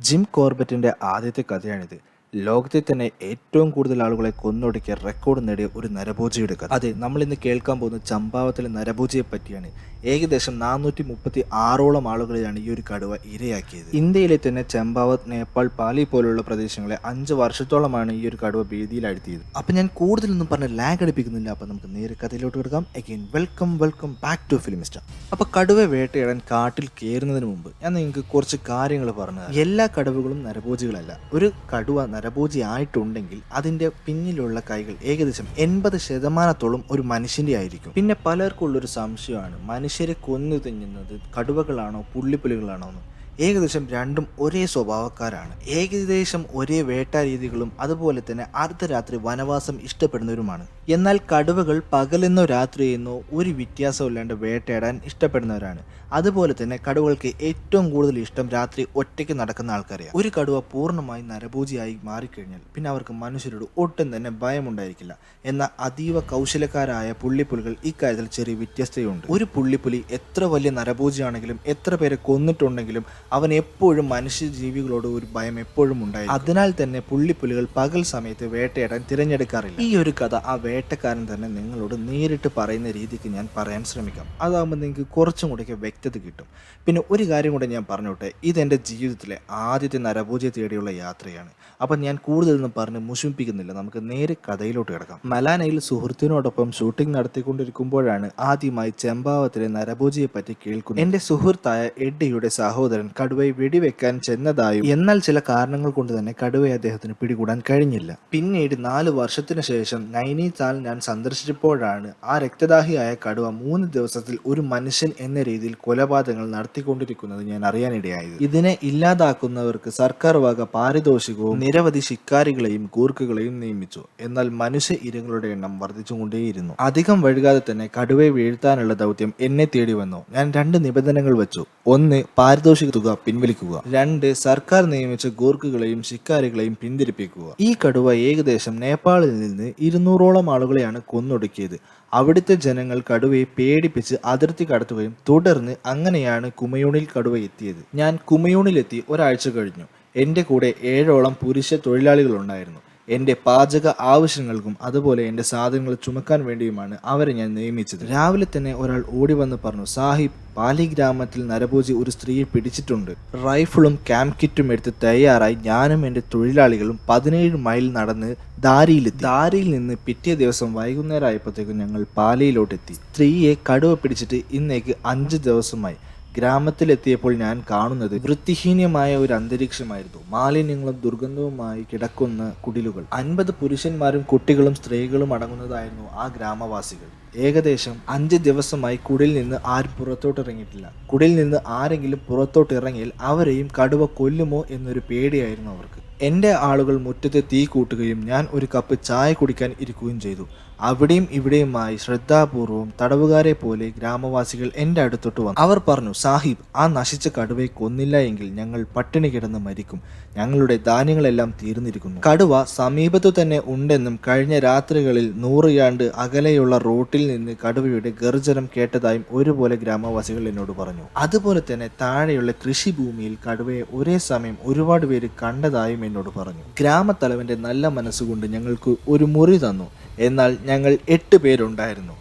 Gym കോർബറ്റിൻ്റെ ആദ്യത്തെ കഥയാണിത്. ലോകത്തിൽ തന്നെ ഏറ്റവും കൂടുതൽ ആളുകളെ കൊന്നൊടുക്കിയ റെക്കോർഡ് നേടിയ ഒരു നരഭോജിയുടെ കഥ. അതെ, നമ്മളിന്ന് കേൾക്കാൻ പോകുന്ന ചമ്പാവത്തിലെ നരഭോജിയെ പറ്റിയാണ്. ഏകദേശം 436ഓളം ആളുകളെയാണ് ഈ ഒരു കടുവ ഇരയാക്കിയത്. ഇന്ത്യയിലെ തന്നെ ചമ്പാവത്ത്, നേപ്പാൾ, പാലി പോലുള്ള പ്രദേശങ്ങളെ 5 വർഷത്തോളമാണ് ഈ ഒരു കടുവ ഭീതിയിലാഴ്ത്തിയത്. അപ്പം ഞാൻ കൂടുതലൊന്നും പറഞ്ഞ് ലാഗ് അടിപ്പിക്കുന്നില്ല. അപ്പം നമുക്ക് നേരെ കഥയിലോട്ട് കിടക്കാം. Again welcome back to Filmister. അപ്പോൾ കടുവ വേട്ടയാടാൻ കാട്ടിൽ കയറുന്നതിന് മുമ്പ് ഞാൻ നിങ്ങൾക്ക് കുറച്ച് കാര്യങ്ങൾ പറഞ്ഞു. എല്ലാ കടുവകളും നരഭോജികളല്ല. ഒരു കടുവ നരഭോജി ആയിട്ടുണ്ടെങ്കിൽ അതിൻ്റെ പിന്നിലുള്ള കൈകൾ ഏകദേശം 80% ഒരു മനുഷ്യൻ്റെ ആയിരിക്കും. പിന്നെ പലർക്കും ഉള്ളൊരു സംശയമാണ്, മനുഷ്യരെ കൊന്നു തിന്നുന്നത് കടുവകളാണോ പുള്ളിപ്പുലികളാണോ എന്ന്. ഏകദേശം രണ്ടും ഒരേ സ്വഭാവക്കാരാണ്. ഏകദേശം ഒരേ വേട്ടാ രീതികളും അതുപോലെ തന്നെ അർദ്ധരാത്രി വനവാസം ഇഷ്ടപ്പെടുന്നവരുമാണ്. എന്നാൽ കടുവകൾ പകലെന്നോ രാത്രിയെന്നോ ഒരു വ്യത്യാസമില്ലാണ്ട് വേട്ടയാടാൻ ഇഷ്ടപ്പെടുന്നവരാണ്. അതുപോലെ തന്നെ കടുവകൾക്ക് ഏറ്റവും കൂടുതൽ ഇഷ്ടം രാത്രി ഒറ്റയ്ക്ക് നടക്കുന്ന ആൾക്കാരെയാണ്. ഒരു കടുവ പൂർണ്ണമായി നരഭോജിയായി മാറിക്കഴിഞ്ഞാൽ പിന്നെ അവർക്ക് മനുഷ്യരോട് ഒട്ടും തന്നെ ഭയമുണ്ടായിരിക്കില്ല. എന്നാൽ അതീവ കൗശലക്കാരായ പുള്ളിപ്പുലികൾ ഇക്കാര്യത്തിൽ ചെറിയ വ്യത്യസ്തതയുണ്ട്. ഒരു പുള്ളിപ്പുലി എത്ര വലിയ നരഭോജിയാണെങ്കിലും എത്ര പേരെ കൊന്നിട്ടുണ്ടെങ്കിലും അവൻ എപ്പോഴും മനുഷ്യജീവികളോട് ഒരു ഭയം എപ്പോഴും ഉണ്ടായി. അതിനാൽ തന്നെ പുള്ളിപ്പുലികൾ പകൽ സമയത്ത് വേട്ടയാടാൻ തിരഞ്ഞെടുക്കാറില്ല. ഈ ഒരു കഥ ആ വേട്ടക്കാരൻ തന്നെ നിങ്ങളോട് നേരിട്ട് പറയുന്ന രീതിക്ക് ഞാൻ പറയാൻ ശ്രമിക്കാം. അതാകുമ്പോൾ നിങ്ങൾക്ക് കുറച്ചും കൂടെയൊക്കെ വ്യക്തത കിട്ടും. പിന്നെ ഒരു കാര്യം കൂടെ ഞാൻ പറഞ്ഞോട്ടെ, ഇതെൻ്റെ ജീവിതത്തിലെ ആദ്യത്തെ നരഭോജിയെ തേടിയുള്ള യാത്രയാണ്. അപ്പം ഞാൻ കൂടുതലൊന്നും പറഞ്ഞ് മുഷിപ്പിക്കുന്നില്ല. നമുക്ക് നേരെ കഥയിലോട്ട് കിടക്കാം. മലാനയിൽ സുഹൃത്തിനോടൊപ്പം ഷൂട്ടിംഗ് നടത്തിക്കൊണ്ടിരിക്കുമ്പോഴാണ് ആദ്യമായി ചെമ്പാവത്തിലെ നരഭോജിയെ പറ്റി കേൾക്കുന്നത്. എൻ്റെ സുഹൃത്തായ എഡ്ഡിയുടെ സഹോദരൻ കടുവയെ വെടിവെക്കാൻ ചെന്നതായും എന്നാൽ ചില കാരണങ്ങൾ കൊണ്ട് തന്നെ കടുവയെ അദ്ദേഹത്തിന് പിടികൂടാൻ കഴിഞ്ഞില്ല. പിന്നീട് 4 വർഷത്തിന് ശേഷം നൈനിതാൽ ഞാൻ സന്ദർശിച്ചപ്പോഴാണ് ആ രക്തദാഹിയായ കടുവ 3 ദിവസത്തിൽ ഒരു മനുഷ്യൻ എന്ന രീതിയിൽ കൊലപാതകങ്ങൾ നടത്തിക്കൊണ്ടിരിക്കുന്നത് ഞാൻ അറിയാനിടയായത്. ഇതിനെ ഇല്ലാതാക്കുന്നവർക്ക് സർക്കാർ വക പാരിതോഷികവും നിരവധി ശിക്കാരികളെയും ഗൂർഖകളെയും നിയമിച്ചു. എന്നാൽ മനുഷ്യ ഇരകളുടെ എണ്ണം വർദ്ധിച്ചുകൊണ്ടേയിരുന്നു. അധികം വൈകാതെ തന്നെ കടുവയെ വീഴ്ത്താനുള്ള ദൗത്യം എന്നെ തേടി വന്നു. ഞാൻ 2 നിബന്ധനകൾ വെച്ചു. 1, പാരിതോഷിക തുക പിൻവലിക്കുക. 2, സർക്കാർ നിയമിച്ച ഗൂർഖകളെയും ശിക്കാരികളെയും പിന്തിരിപ്പിക്കുക. ഈ കടുവ ഏകദേശം നേപ്പാളിൽ നിന്ന് 200ഓളം ആളുകളെയാണ് കൊന്നൊടുക്കിയത്. അവിടുത്തെ ജനങ്ങൾ കടുവയെ പേടിപ്പിച്ച് അതിർത്തി കടത്തുകയും തുടർന്ന് അങ്ങനെയാണ് കുമയൂണിൽ കടുവ എത്തിയത്. ഞാൻ കുമയൂണിലെത്തി ഒരാഴ്ച കഴിഞ്ഞു. എൻ്റെ കൂടെ 7ഓളം പുരുഷ തൊഴിലാളികളുണ്ടായിരുന്നു. എൻ്റെ പാചക ആവശ്യങ്ങൾക്കും അതുപോലെ എൻ്റെ സാധനങ്ങൾ ചുമക്കാൻ വേണ്ടിയുമാണ് അവരെ ഞാൻ നിയമിച്ചത്. രാവിലെ തന്നെ ഒരാൾ ഓടി വന്ന് പറഞ്ഞു, സാഹിബ്, പാലി ഗ്രാമത്തിൽ നരഭോജി ഒരു സ്ത്രീയെ പിടിച്ചിട്ടുണ്ട്. റൈഫിളും ക്യാമ്പ് കിറ്റും എടുത്ത് തയ്യാറായി ഞാനും എൻ്റെ തൊഴിലാളികളും 17 മൈൽ നടന്ന് ദാരിയിലെത്തി. ദാരിയിൽ നിന്ന് പിറ്റേ ദിവസം വൈകുന്നേരം ആയപ്പോഴത്തേക്കും ഞങ്ങൾ പാലിയിലോട്ടെത്തി. സ്ത്രീയെ കടുവ പിടിച്ചിട്ട് ഇന്നേക്ക് 5 ദിവസമായി. ഗ്രാമത്തിലെത്തിയപ്പോൾ ഞാൻ കാണുന്നത് വൃത്തിഹീനമായ ഒരു അന്തരീക്ഷമായിരുന്നു. മാലിന്യങ്ങളും ദുർഗന്ധവുമായി കിടക്കുന്ന കുടിലുകൾ. 50 പുരുഷന്മാരും കുട്ടികളും സ്ത്രീകളും അടങ്ങുന്നതായിരുന്നു ആ ഗ്രാമവാസികൾ. ഏകദേശം 5 ദിവസമായി കുടിൽ നിന്ന് ആരും പുറത്തോട്ടിറങ്ങിയിട്ടില്ല. കുടിൽ നിന്ന് ആരെങ്കിലും പുറത്തോട്ടിറങ്ങിയാൽ അവരെയും കടുവ കൊല്ലുമോ എന്നൊരു പേടിയായിരുന്നു അവർക്ക്. എൻ്റെ ആളുകൾ മുറ്റത്ത് തീ കൂട്ടുകയും ഞാൻ ഒരു കപ്പ് ചായ കുടിക്കാൻ ഇരിക്കുകയും ചെയ്തു. അവിടെയും ഇവിടെയുമായി ശ്രദ്ധാപൂർവം തടവുകാരെ പോലെ ഗ്രാമവാസികൾ എൻ്റെ അടുത്തോട്ട് വന്നു. അവർ പറഞ്ഞു, സാഹിബ്, ആ നശിച്ച കടുവയെ കൊന്നില്ല എങ്കിൽ ഞങ്ങൾ പട്ടിണി കിടന്ന് മരിക്കും. ഞങ്ങളുടെ ധാന്യങ്ങളെല്ലാം തീർന്നിരിക്കുന്നു. കടുവ സമീപത്തു തന്നെ ഉണ്ടെന്നും കഴിഞ്ഞ രാത്രികളിൽ 100 യാർഡ് അകലെയുള്ള റോട്ടിൽ നിന്ന് കടുവയുടെ ഗർജനം കേട്ടതായും ഒരുപോലെ ഗ്രാമവാസികൾ എന്നോട് പറഞ്ഞു. അതുപോലെ തന്നെ താഴെയുള്ള കൃഷിഭൂമിയിൽ കടുവയെ ഒരേ സമയം ഒരുപാട് പേര് കണ്ടതായും എന്നോട് പറഞ്ഞു. ഗ്രാമത്തലവന്റെ നല്ല മനസ്സുകൊണ്ട് ഞങ്ങൾക്ക് ഒരു മുറി തന്നു. എന്നാൽ ഞങ്ങൾ 8 പേരുണ്ടായിരുന്നു.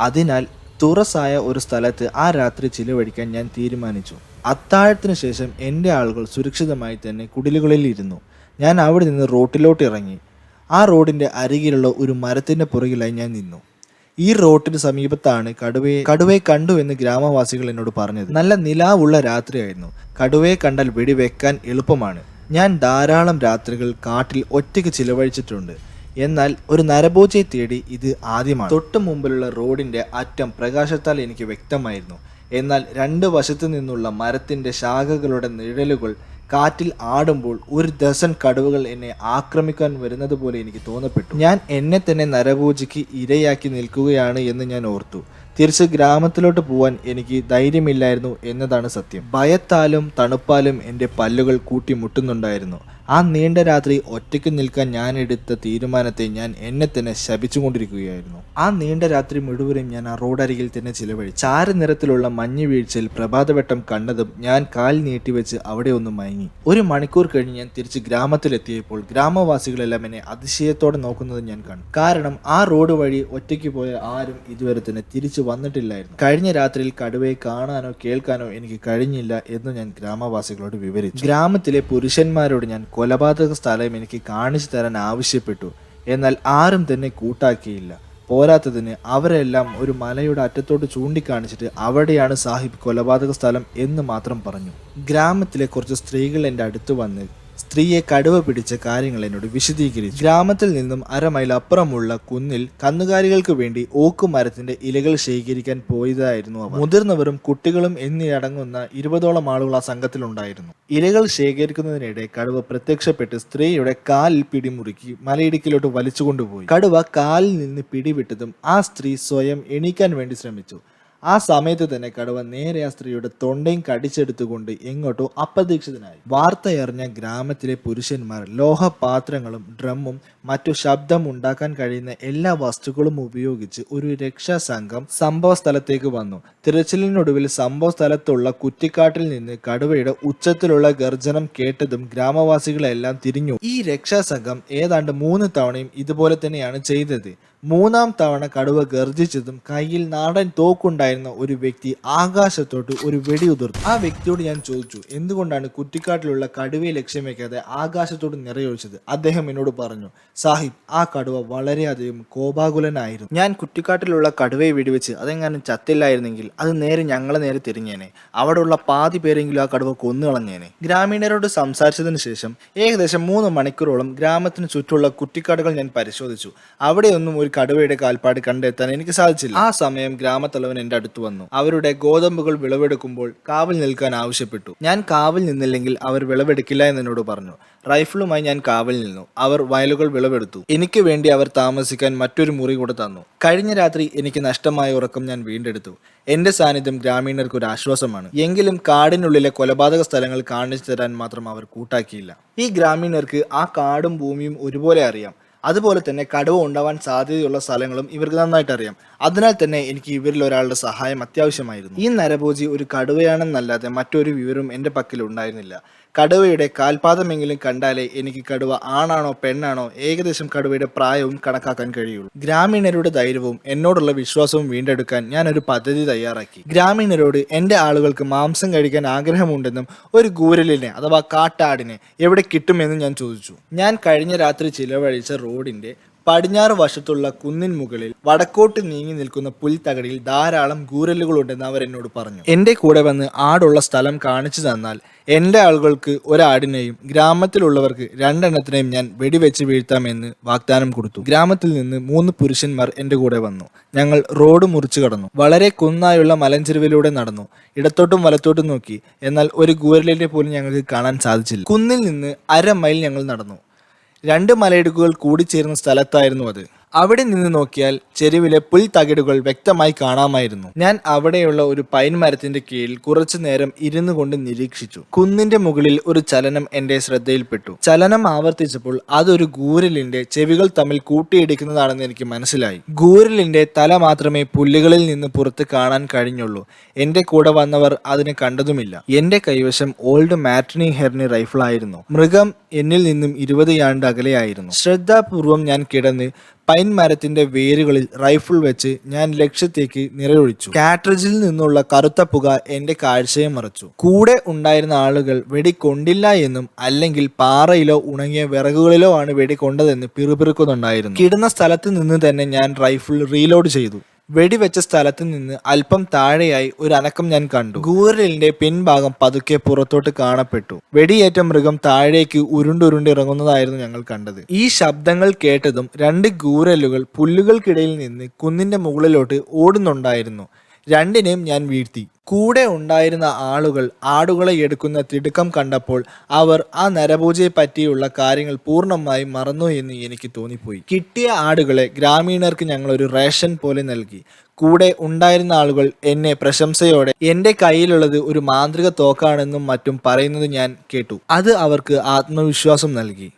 അതിനാൽ തുറസായ ഒരു സ്ഥലത്ത് ആ രാത്രി ചിലവഴിക്കാൻ ഞാൻ തീരുമാനിച്ചു. അത്താഴത്തിന് ശേഷം എൻ്റെ ആളുകൾ സുരക്ഷിതമായി തന്നെ കുടിലുകളിൽ ഇരുന്നു. ഞാൻ അവിടെ നിന്ന് റോട്ടിലോട്ട് ഇറങ്ങി. ആ റോഡിൻ്റെ അരികിലുള്ള ഒരു മരത്തിൻ്റെ പുറകിലായി ഞാൻ നിന്നു. ഈ റോഡിന് സമീപത്താണ് കടുവയെ കണ്ടു എന്ന് ഗ്രാമവാസികൾ എന്നോട് പറഞ്ഞത്. നല്ല നിലാവുള്ള രാത്രിയായിരുന്നു. കടുവയെ കണ്ടാൽ വെടിവെക്കാൻ എളുപ്പമാണ്. ഞാൻ ധാരാളം രാത്രികൾ കാട്ടിൽ ഒറ്റയ്ക്ക് ചിലവഴിച്ചിട്ടുണ്ട്. എന്നാൽ ഒരു നരഭോജിയെ തേടി ഇത് ആദ്യമാണ്. തൊട്ടു മുമ്പിലുള്ള റോഡിൻ്റെ അറ്റം പ്രകാശത്താൽ എനിക്ക് വ്യക്തമായിരുന്നു. എന്നാൽ 2 വശത്തു നിന്നുള്ള മരത്തിൻ്റെ ശാഖകളുടെ നിഴലുകൾ കാറ്റിൽ ആടുമ്പോൾ 1 ഡസൻ കടുവകൾ എന്നെ ആക്രമിക്കാൻ വരുന്നത് പോലെ എനിക്ക് തോന്നപ്പെട്ടു. ഞാൻ എന്നെ തന്നെ നരഭോജിക്ക് ഇരയാക്കി നിൽക്കുകയാണ് എന്ന് ഞാൻ ഓർത്തു. തിരിച്ച് ഗ്രാമത്തിലോട്ട് പോവാൻ എനിക്ക് ധൈര്യമില്ലായിരുന്നു എന്നതാണ് സത്യം. ഭയത്താലും തണുപ്പാലും എൻ്റെ പല്ലുകൾ കൂട്ടിമുട്ടുന്നുണ്ടായിരുന്നു. ആ നീണ്ട രാത്രി ഒറ്റയ്ക്ക് നിൽക്കാൻ ഞാൻ എടുത്ത തീരുമാനത്തെ ഞാൻ എന്നെ തന്നെ ശപിച്ചുകൊണ്ടിരിക്കുകയായിരുന്നു. ആ നീണ്ട രാത്രി മുഴുവനും ഞാൻ ആ റോഡരികിൽ തന്നെ ചിലവഴിച്ചു. ചാരനിറത്തിലുള്ള മഞ്ഞ് വീഴ്ചയിൽ പ്രഭാതവെട്ടം കണ്ടതും ഞാൻ കാൽ നീട്ടിവെച്ച് അവിടെ ഒന്ന് മയങ്ങി. ഒരു മണിക്കൂർ കഴിഞ്ഞ് ഞാൻ തിരിച്ച് ഗ്രാമത്തിലെത്തിയപ്പോൾ ഗ്രാമവാസികളെല്ലാം എന്നെ അതിശയത്തോടെ നോക്കുന്നത് ഞാൻ കണ്ടു. കാരണം ആ റോഡ് വഴി ഒറ്റയ്ക്ക് പോയ ആരും ഇതുവരെ തന്നെ തിരിച്ചു വന്നിട്ടില്ലായിരുന്നു. കഴിഞ്ഞ രാത്രിയിൽ കടുവയെ കാണാനോ കേൾക്കാനോ എനിക്ക് കഴിഞ്ഞില്ല എന്ന് ഞാൻ ഗ്രാമവാസികളോട് വിവരിച്ചു. ഗ്രാമത്തിലെ പുരുഷന്മാരോട് ഞാൻ കൊലപാതക സ്ഥലം എനിക്ക് കാണിച്ചു തരാൻ ആവശ്യപ്പെട്ടു. എന്നാൽ ആരും തന്നെ കൂട്ടാക്കിയില്ല. പോരാത്തതിന് അവരെല്ലാം ഒരു മലയുടെ അറ്റത്തോട്ട് ചൂണ്ടിക്കാണിച്ചിട്ട് അവിടെയാണ് സാഹിബ് കൊലപാതക സ്ഥലം എന്ന് മാത്രം പറഞ്ഞു. ഗ്രാമത്തിലെ കുറച്ച് സ്ത്രീകൾ എൻ്റെ അടുത്ത് വന്ന് സ്ത്രീയെ കടുവ പിടിച്ച കാര്യങ്ങൾ എന്നോട് വിശദീകരിച്ചു. ഗ്രാമത്തിൽ നിന്നും അരമൈൽ അപ്പുറമുള്ള കുന്നിൽ കന്നുകാലികൾക്ക് വേണ്ടി ഓക്ക് മരത്തിന്റെ ഇലകൾ ശേഖരിക്കാൻ പോയതായിരുന്നു അവർ. മുതിർന്നവരും കുട്ടികളും എന്നിടങ്ങുന്ന 20ഓളം ആളുകൾ ആ സംഘത്തിലുണ്ടായിരുന്നു. ഇലകൾ ശേഖരിക്കുന്നതിനിടെ കടുവ പ്രത്യക്ഷപ്പെട്ട് സ്ത്രീയുടെ കാലിൽ പിടിമുറുക്കി മലയിടുക്കിലോട്ട് വലിച്ചുകൊണ്ടുപോയി. കടുവ കാലിൽ നിന്ന് പിടിവിട്ടതും ആ സ്ത്രീ സ്വയം എണീക്കാൻ വേണ്ടി ശ്രമിച്ചു. ആ സമയത്ത് തന്നെ കടുവ നേരെ ആ സ്ത്രീയുടെ തൊണ്ടയും കടിച്ചെടുത്തുകൊണ്ട് എങ്ങോട്ടോ അപ്രതീക്ഷിതനായി. വാർത്തയറിഞ്ഞ ഗ്രാമത്തിലെ പുരുഷന്മാർ ലോഹപാത്രങ്ങളും ഡ്രമ്മും മറ്റു ശബ്ദം ഉണ്ടാക്കാൻ കഴിയുന്ന എല്ലാ വസ്തുക്കളും ഉപയോഗിച്ച് ഒരു രക്ഷാസംഘം സംഭവ സ്ഥലത്തേക്ക് വന്നു. തിരച്ചിലിനൊടുവിൽ സംഭവ സ്ഥലത്തുള്ള കുറ്റിക്കാട്ടിൽ നിന്ന് കടുവയുടെ ഉച്ചത്തിലുള്ള ഗർജനം കേട്ടതും ഗ്രാമവാസികളെല്ലാം തിരിഞ്ഞു. ഈ രക്ഷാസംഘം ഏതാണ്ട് 3 തവണയും ഇതുപോലെ തന്നെയാണ് ചെയ്തത്. 3ാം തവണ കടുവ ഗർജിച്ചതും കയ്യിൽ നാടൻ തോക്കുണ്ടായിരുന്ന ഒരു വ്യക്തി ആകാശത്തോട്ട് ഒരു വെടിയുതിർത്തു. ആ വ്യക്തിയോട് ഞാൻ ചോദിച്ചു, എന്തുകൊണ്ടാണ് കുറ്റിക്കാട്ടിലുള്ള കടുവയെ ലക്ഷ്യം വെക്കാതെ ആകാശത്തോട്ട് നിറയൊഴിച്ചത്? അദ്ദേഹം എന്നോട് പറഞ്ഞു, സാഹിബ്, ആ കടുവ വളരെയധികം കോപാകുലനായിരുന്നു. ഞാൻ കുറ്റിക്കാട്ടിലുള്ള കടുവയെ വെടിവെച്ച് അതെങ്ങാനും ചത്തില്ലായിരുന്നെങ്കിൽ അത് നേരെ ഞങ്ങളെ നേരെ തിരിഞ്ഞേനെ. അവിടെയുള്ള പാതി പേരെങ്കിലും ആ കടുവ കൊന്നുകളഞ്ഞേനെ. ഗ്രാമീണരോട് സംസാരിച്ചതിന് ശേഷം ഏകദേശം 3 മണിക്കൂറോളം ഗ്രാമത്തിന് ചുറ്റുമുള്ള കുറ്റിക്കാടുകൾ ഞാൻ പരിശോധിച്ചു. അവിടെയൊന്നും ഒരു കടുവയുടെ കാൽപ്പാട് കണ്ടെത്താൻ എനിക്ക് സാധിച്ചില്ല. ആ സമയം ഗ്രാമത്തലവൻ എന്റെ അടുത്ത് വന്നു. അവരുടെ ഗോതമ്പുകൾ വിളവെടുക്കുമ്പോൾ കാവൽ നിൽക്കാൻ ആവശ്യപ്പെട്ടു. ഞാൻ കാവൽ നിന്നില്ലെങ്കിൽ അവർ വിളവെടുക്കില്ല എന്നോട് പറഞ്ഞു. റൈഫിളുമായി ഞാൻ കാവൽ നിന്നു. അവർ വയലുകൾ വിളവെടുത്തു. എനിക്ക് വേണ്ടി അവർ താമസിക്കാൻ മറ്റൊരു മുറി കൂടെ തന്നു. കഴിഞ്ഞ രാത്രി എനിക്ക് നഷ്ടമായ ഉറക്കം ഞാൻ വീണ്ടെടുത്തു. എന്റെ സാന്നിധ്യം ഗ്രാമീണർക്ക് ഒരു ആശ്വാസമാണ്. എങ്കിലും കാടിനുള്ളിലെ കൊലപാതക സ്ഥലങ്ങൾ കാണിച്ചു തരാൻ മാത്രം അവർ കൂട്ടാക്കിയില്ല. ഈ ഗ്രാമീണർക്ക് ആ കാടും ഭൂമിയും ഒരുപോലെ അറിയാം. അതുപോലെ തന്നെ കടുവ ഉണ്ടാവാൻ സാധ്യതയുള്ള സ്ഥലങ്ങളും ഇവർക്ക് നന്നായിട്ട് അറിയാം. അതിനാൽ തന്നെ എനിക്ക് ഇവരിൽ ഒരാളുടെ സഹായം അത്യാവശ്യമായിരുന്നു. ഈ നരഭോജി ഒരു കടുവയാണെന്നല്ലാതെ മറ്റൊരു വിവരവും എൻ്റെ പക്കൽ ഉണ്ടായിരുന്നില്ല. കടുവയുടെ കാൽപാദമെങ്കിലും കണ്ടാലേ എനിക്ക് കടുവ ആണാണോ പെണ്ണാണോ ഏകദേശം കടുവയുടെ പ്രായവും കണക്കാക്കാൻ കഴിയുള്ളൂ. ഗ്രാമീണരുടെ ധൈര്യവും എന്നോടുള്ള വിശ്വാസവും വീണ്ടെടുക്കാൻ ഞാൻ ഒരു പദ്ധതി തയ്യാറാക്കി. ഗ്രാമീണരോട് എൻ്റെ ആളുകൾക്ക് മാംസം കഴിക്കാൻ ആഗ്രഹമുണ്ടെന്നും ഒരു ഗൂരലിനെ അഥവാ കാട്ടാടിനെ എവിടെ കിട്ടുമെന്നും ഞാൻ ചോദിച്ചു. ഞാൻ കഴിഞ്ഞ രാത്രി ചിലവഴിച്ച റോഡിന്റെ പടിഞ്ഞാറ് വശത്തുള്ള കുന്നിൻ മുകളിൽ വടക്കോട്ട് നീങ്ങി നിൽക്കുന്ന പുൽത്തകടിയിൽ ധാരാളം ഗൂരലുകളുണ്ടെന്ന് അവർ എന്നോട് പറഞ്ഞു. എൻ്റെ കൂടെ വന്ന് ആടുള്ള സ്ഥലം കാണിച്ചു തന്നാൽ എൻ്റെ ആളുകൾക്ക് ഒരാടിനെയും ഗ്രാമത്തിലുള്ളവർക്ക് 2 എണ്ണത്തിനെയും ഞാൻ വെടിവെച്ച് വീഴ്ത്താമെന്ന് വാഗ്ദാനം കൊടുത്തു. ഗ്രാമത്തിൽ നിന്ന് 3 പുരുഷന്മാർ എൻ്റെ കൂടെ വന്നു. ഞങ്ങൾ റോഡ് മുറിച്ചു കടന്നു. വളരെ കുന്നായുള്ള മലഞ്ചെരുവിലൂടെ നടന്നു. ഇടത്തോട്ടും വലത്തോട്ടും നോക്കി. എന്നാൽ ഒരു ഗൂരലിനെ പോലും ഞങ്ങൾക്ക് കാണാൻ സാധിച്ചില്ല. കുന്നിൽ നിന്ന് 1/2 മൈൽ ഞങ്ങൾ നടന്നു. 2 മലയിടുക്കുകൾ കൂടിച്ചേരുന്ന സ്ഥലത്തായിരുന്നു അത്. അവിടെ നിന്ന് നോക്കിയാൽ ചെരുവിലെ പുൽത്തകിടുകൾ വ്യക്തമായി കാണാമായിരുന്നു. ഞാൻ അവിടെയുള്ള ഒരു പൈൻ മരത്തിന്റെ കീഴിൽ കുറച്ചു നേരം ഇരുന്നു കൊണ്ട് നിരീക്ഷിച്ചു. കുന്നിന്റെ മുകളിൽ ഒരു ചലനം എന്റെ ശ്രദ്ധയിൽപ്പെട്ടു. ചലനം ആവർത്തിച്ചപ്പോൾ അതൊരു ഗൂരലിന്റെ ചെവികൾ തമ്മിൽ കൂട്ടിയിടിക്കുന്നതാണെന്ന് എനിക്ക് മനസ്സിലായി. ഗൂരലിന്റെ തല മാത്രമേ പുല്ലുകളിൽ നിന്ന് പുറത്ത് കാണാൻ കഴിഞ്ഞുള്ളൂ. എന്റെ കൂടെ വന്നവർ അതിനെ കണ്ടതുമില്ല. എന്റെ കൈവശം ഓൾഡ് മാർട്ടിനി ഹെർണി റൈഫിൾ ആയിരുന്നു. മൃഗം എന്നിൽ നിന്നും 20 യാർഡ് അകലെയായിരുന്നു. ശ്രദ്ധാപൂർവം ഞാൻ കിടന്ന് പൈൻ മരത്തിന്റെ വേരുകളിൽ റൈഫിൾ വെച്ച് ഞാൻ ലക്ഷ്യത്തേക്ക് നിറയൊഴിച്ചു. കാട്രിഡ്ജിൽ നിന്നുള്ള കറുത്ത പുക എന്റെ കാഴ്ചയെ മറച്ചു. കൂടെ ഉണ്ടായിരുന്ന ആളുകൾ വെടികൊണ്ടില്ല എന്നും അല്ലെങ്കിൽ പാറയിലോ ഉണങ്ങിയ വിറകുകളിലോ ആണ് വെടികൊണ്ടതെന്ന് പിറുപിറുക്കുന്നുണ്ടായിരുന്നു. കിടന്ന സ്ഥലത്ത് നിന്ന് തന്നെ ഞാൻ റൈഫിൾ റീലോഡ് ചെയ്തു. വെടിവെച്ച സ്ഥലത്ത് നിന്ന് അല്പം താഴെയായി ഒരു അനക്കം ഞാൻ കണ്ടു. ഗൂരലിന്റെ പിൻഭാഗം പതുക്കെ പുറത്തോട്ട് കാണപ്പെട്ടു. വെടിയേറ്റ മൃഗം താഴേക്ക് ഉരുണ്ടിറങ്ങുന്നതായിരുന്നു ഞങ്ങൾ കണ്ടത്. ഈ ശബ്ദങ്ങൾ കേട്ടതും 2 ഗൂരലുകൾ പുല്ലുകൾക്കിടയിൽ നിന്ന് കുന്നിന്റെ മുകളിലോട്ട് ഓടുന്നുണ്ടായിരുന്നു. 2നെയും ഞാൻ വീഴ്ത്തി. കൂടെ ഉണ്ടായിരുന്ന ആളുകൾ ആടുകളെ എടുക്കുന്ന തിടുക്കം കണ്ടപ്പോൾ അവർ ആ നരഭോജിയെ പറ്റിയുള്ള കാര്യങ്ങൾ പൂർണ്ണമായി മറന്നു എന്ന് എനിക്ക് തോന്നിപ്പോയി. കിട്ടിയ ആടുകളെ ഗ്രാമീണർക്ക് ഞങ്ങൾ ഒരു റേഷൻ പോലെ നൽകി. കൂടെ ഉണ്ടായിരുന്ന ആളുകൾ എന്നെ പ്രശംസയോടെ എന്റെ കയ്യിലുള്ളത് ഒരു മാന്ത്രിക തോക്കാണെന്നും മറ്റും പറയുന്നത് ഞാൻ കേട്ടു. അത് അവർക്ക് ആത്മവിശ്വാസം നൽകി.